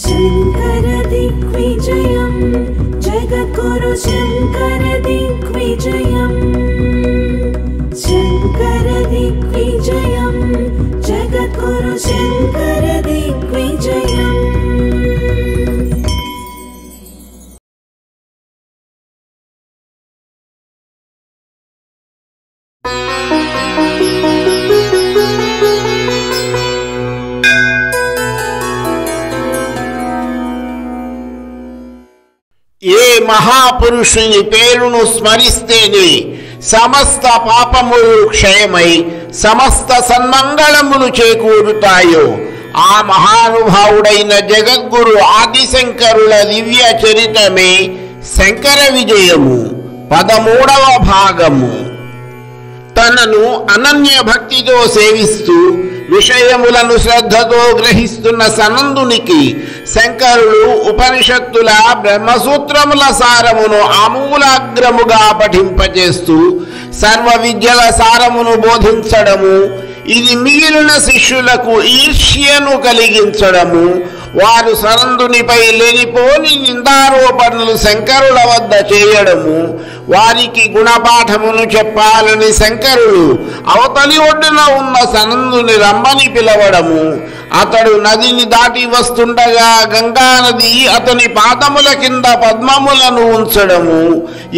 शंकर दिग्विजयं जगद्गुरु शंकर दिग्विजयं शंकर दिग्विजयं जगद्गुरु शंकर दिग्विजयं। ఏ మహాపురుషుని పేరును స్మరిస్తేనే సమస్త పాపములు క్షయమై సమస్త సన్మంగళములు చేకూరుతాయో ఆ మహానుభావుడైన జగద్గురు ఆదిశంకరుల దివ్య చరితమే శంకర విజయము 13వ భాగము. తనను అనన్య భక్తితో సేవిస్తూ విషయములను శ్రద్ధతో గ్రహిస్తున్న సనందునికి శంకరులు ఉపనిషత్తుల బ్రహ్మసూత్రముల సారమును ఆమూలాగ్రముగా పఠింపచేస్తూ సర్వ విద్యల సారమును బోధించడము, ఇది మిగిలిన శిష్యులకు ఈర్ష్యను కలిగించడము, వారు సనందునిపై లేనిపోని నిందారోపణలు శంకరుల వద్ద చేయడము, వారికి గుణపాఠమును చెప్పాలని శంకరులు అవతలి ఒడ్డున ఉన్న సనందుని రమ్మని పిలవడము, అతడు నదిని దాటి వస్తుండగా గంగానది అతని పాదముల కింద పద్మములను ఉంచడము,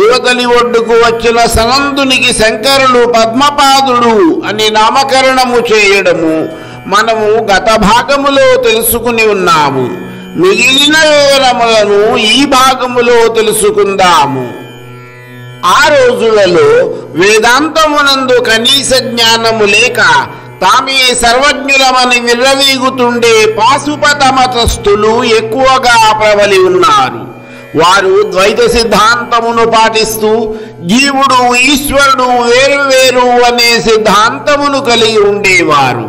యువతలి ఒడ్డుకు వచ్చిన సనందునికి శంకరులు పద్మపాదుడు అని నామకరణము చేయడము మనము గత భాగములో తెలుసుకుని ఉన్నాము. మిగిలిన వివరములను ఈ భాగములో తెలుసుకుందాము. ఆ రోజులలో వేదాంతమునందు కనీస జ్ఞానము లేక తామే సర్వజ్ఞులమని విర్రవీగుతుండే పాశుపత మతస్థులు ఎక్కువగా ప్రబలి ఉన్నారు. వారు ద్వైత సిద్ధాంతమును పాటిస్తూ జీవుడు ఈశ్వరుడు వేరు అనే సిద్ధాంతమును కలిగి ఉండేవారు.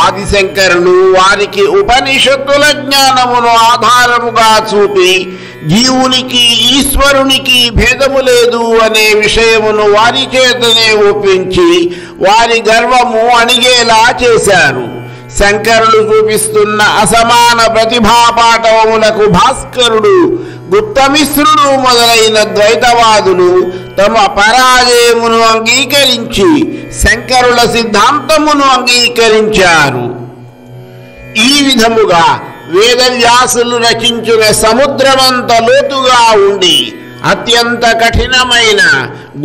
ఆదిశంకరులు వారికి ఉపనిషత్తుల జ్ఞానమును ఆధారముగా చూపి జీవునికి ఈశ్వరునికి భేదము లేదు అనే విషయమును వారి చేతనే ఒప్పించి వారి గర్వము అణిగేలా చేశారు. శంకరులు చూపిస్తున్న అసమాన ప్రతిభాపాఠవములకు భాస్కరుడు, గుప్తమిశ్రుడు మొదలైన ద్వైతవాదులు తమ పరాజయమును అంగీకరించి శంకరుల సిద్ధాంతమును అంగీకరించారు. ఈ విధముగా వేదవ్యాసులు రచించిన సముద్రమంత లోతుగా ఉండి అత్యంత కఠినమైన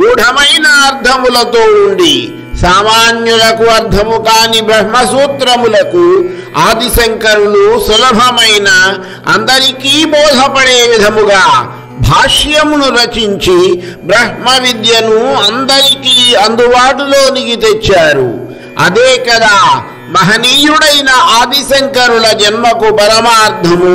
గూఢమైన అర్థములతో ఉండి సామాన్యులకు అర్థము కాని బ్రహ్మసూత్రములకు ఆదిశంకరులు సులభమైన అందరికీ బోధపడే విధముగా భాష్యమును రచించి బ్రహ్మ విద్యను అందరికీ అందుబాటులోనికి తెచ్చారు. అదే కదా మహనీయుడైన ఆదిశంకరుల జన్మకు పరమార్థము.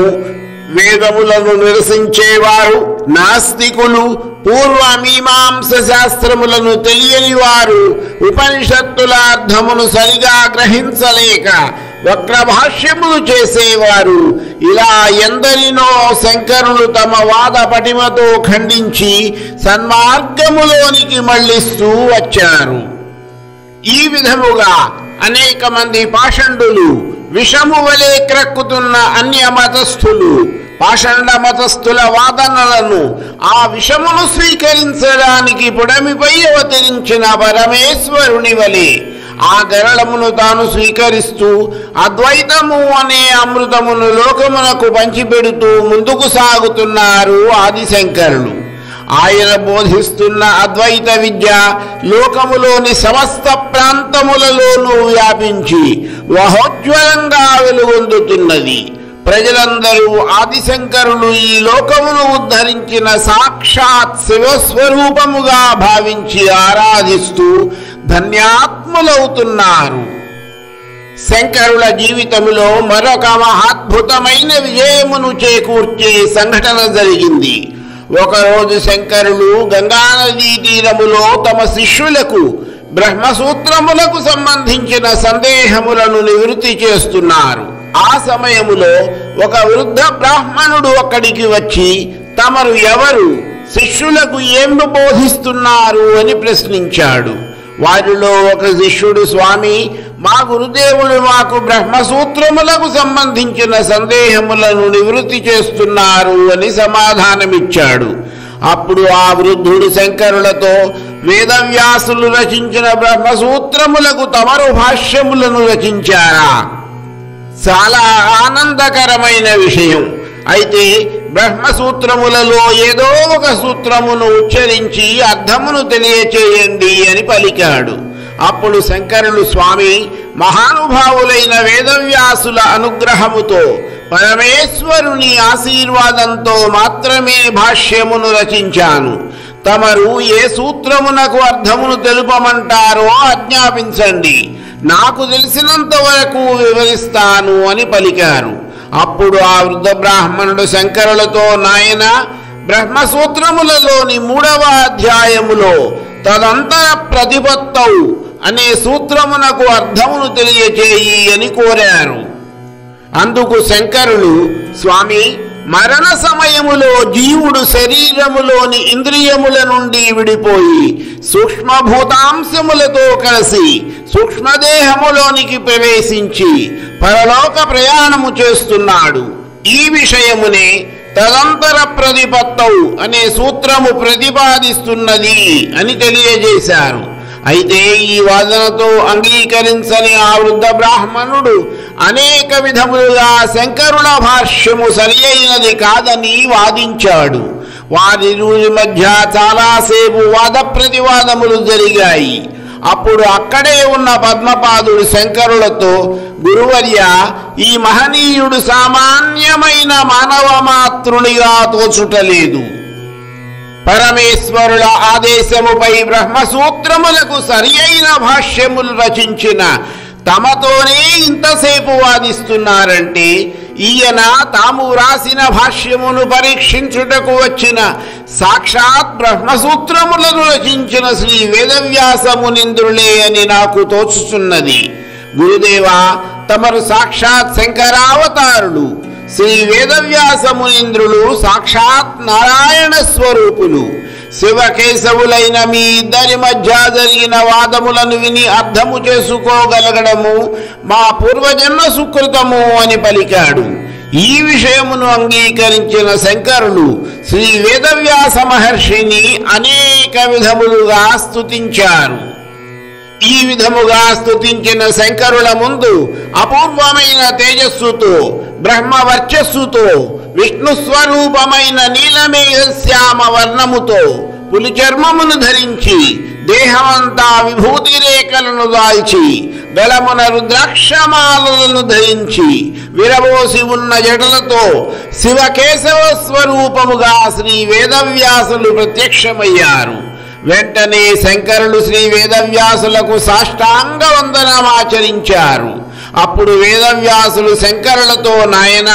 వేదములను నిరసించేవారు నాస్తికులు, పూర్వమీమాంస శాస్త్రములను తెలియని వారు ఉపనిషత్తుల అర్థమును సరిగా గ్రహించలేక వక్రభాష్యములు చేసేవారు, ఇలా ఎందరినో శంకరులు తమ వాద పటిమతో ఖండించి సన్మార్గములోనికి మళ్లిస్తూ వచ్చారు. ఈ విధముగా అనేక మంది పాషండులు, విషము వలె క్రక్కుతున్న అన్య మతస్థులు పాషండ మతస్థుల వాదనలను ఆ విషమును స్వీకరించడానికి పుడమిపై అవతరించిన పరమేశ్వరుని వలె ఆ గరళమును తాను స్వీకరిస్తూ అద్వైతము అనే అమృతమును లోకమునకు పంచిపెడుతూ ముందుకు సాగుతున్నారు ఆదిశంకరులు. ఆయన బోధిస్తున్న అద్వైత విద్య లోకములోని సమస్త ప్రాంతములలోనూ వ్యాపించి మహోజ్వలంగా వెలుగొందుతున్నది. ప్రజలందరూ ఆదిశంకరులు ఈ లోకమును ఉద్ధరించిన సాక్షాత్ శివస్వరూపముగా భావించి ఆరాధిస్తూ ధన్యాత్ములవుతున్నారు. శంకరుల జీవితములో మరొక మహాద్భుతమైన విజయమును చేకూర్చే సంఘటన జరిగింది. ఒకరోజు శంకరులు గంగానదీ తీరములో తమ శిష్యులకు బ్రహ్మసూత్రములకు సంబంధించిన సందేహములను నివృత్తి చేస్తున్నారు. ఆ సమయములో ఒక వృద్ధ బ్రాహ్మణుడు అక్కడికి వచ్చి తమరు ఎవరు, శిష్యులకు ఏం బోధిస్తున్నారు అని ప్రశ్నించాడు. వారిలో ఒక శిష్యుడు, స్వామి, మా గురుదేవుడు మాకు బ్రహ్మసూత్రములకు సంబంధించిన సందేహములను నివృత్తి చేస్తున్నారు అని సమాధానమిచ్చాడు. అప్పుడు ఆ వృద్ధుడు శంకరులతో, వేదవ్యాసులు రచించిన బ్రహ్మసూత్రములకు తమరు భాష్యములను రచించారా? చాలా ఆనందకరమైన విషయం. అయితే బ్రహ్మసూత్రములలో ఏదో ఒక సూత్రమును ఉచ్చరించి అర్థమును తెలియచేయండి అని పలికాడు. అప్పుడు శంకరులు, స్వామి, మహానుభావులైన వేదవ్యాసుల అనుగ్రహముతో పరమేశ్వరుని ఆశీర్వాదంతో మాత్రమే భాష్యమును రచించాను. తమరు ఏ సూత్రమునకు అర్థమును తెలుపమంటారో ఆజ్ఞాపించండి, నాకు తెలిసినంత వరకు వివరిస్తాను అని పలికారు. అప్పుడు ఆ వృద్ధ బ్రాహ్మణుడు శంకరులతో, నాయన, బ్రహ్మసూత్రములలోని 3వ అధ్యాయములో తదంతర ప్రతిపత్తౌ అనే సూత్రమునకు అర్థమును తెలియచేయి అని కోరారు. అందుకు శంకరులు, స్వామి, మరణ సమయములో జీవుడు శరీరములోని ఇంద్రియముల నుండి విడిపోయి సూక్ష్మభూతాంశములతో కలిసి సూక్ష్మదేహములోనికి ప్రవేశించి పరలోక ప్రయాణము చేస్తున్నాడు. ఈ విషయమునే తదంతర ప్రతిపత్తౌ అనే సూత్రము ప్రతిపాదిస్తున్నది అని తెలియజేశారు. అయితే ఈ వాదనతో అంగీకరించని ఆ వృద్ధ బ్రాహ్మణుడు అనేక విధములుగా శంకరుల భాష్యము సరి అయినది కాదని వాదించాడు. వారిరువురి మధ్య చాలాసేపు వాద ప్రతివాదములు జరిగాయి. అప్పుడు అక్కడే ఉన్న పద్మపాదుడు శంకరులతో, గురువర్య, ఈ మహనీయుడు సామాన్యమైన మానవ మాతృనిగా తోచుటలేదు. పరమేశ్వరుల ఆదేశముపై బ్రహ్మసూత్రములకు సరి అయిన భాష్యములు రచించిన తమతోనే ఇంతసేపు వాదిస్తున్నారంటే ఈయన తాము వ్రాసిన భాష్యమును పరీక్షించుటకు వచ్చిన సాక్షాత్ బ్రహ్మసూత్రములను రచించిన శ్రీ వేదవ్యాసమునింద్రులే అని నాకు తోచుచున్నది. గురుదేవా, తమరు సాక్షాత్ శంకరావతారులు. శ్రీ వేదవ్యాసమునింద్రులు సాక్షాత్ నారాయణ స్వరూపులు. శివకేశవులైన మీ ఇద్దరి మధ్య జరిగిన వాదములను విని అర్థము చేసుకోగలగడము మా పూర్వజన్మ సుకృతము అని పలికాడు. ఈ విషయమును అంగీకరించిన శంకరులు శ్రీ వేదవ్యాస మహర్షిని అనేక విధములుగా స్తుతించారు. ఈ విధముగా స్తుతించిన శంకరుల ముందు అపూర్వమైన తేజస్సుతో, బ్రహ్మ వర్చస్సుతో, విష్ణు స్వరూపమైన నీలమేఘశ్యామ వర్ణముతో, పులి చర్మమును ధరించి, దేహమంతా విభూతి రేఖలను దాల్చి, గలమున రుద్రాక్షమాలను ధరించి, విరబోసి ఉన్న జటలతో శివకేశవ స్వరూపముగా శ్రీ వేదవ్యాసులు ప్రత్యక్షమయ్యారు. వెంటనే శంకరులు శ్రీ వేదవ్యాసులకు సాష్టాంగ వందనమాచరించారు. అప్పుడు వేదవ్యాసులు శంకరులతో, నాయన,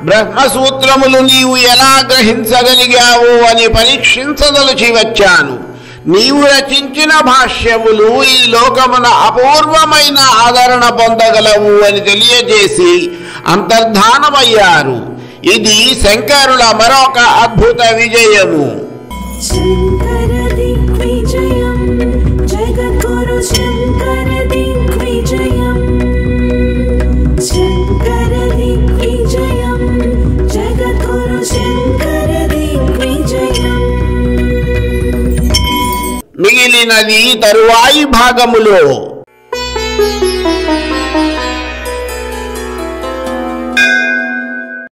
బ్రహ్మసూత్రములు నీవు ఎలా గ్రహించగలిగావు అని పరీక్షించదలిచి వచ్చాను. నీవు రచించిన భాష్యములు ఈ లోకమున అపూర్వమైన ఆదరణ పొందగలవు అని తెలియజేసి అంతర్ధానమయ్యారు. ఇది శంకరుల మరొక అద్భుత విజయము. శంకర దిగ్విజయం జగద్గురు శంకర దిగ్విజయం. శంకర దిగ్విజయం జగద్గురు శంకర దిగ్విజయం. మిగిలినది తరువాయి భాగములో.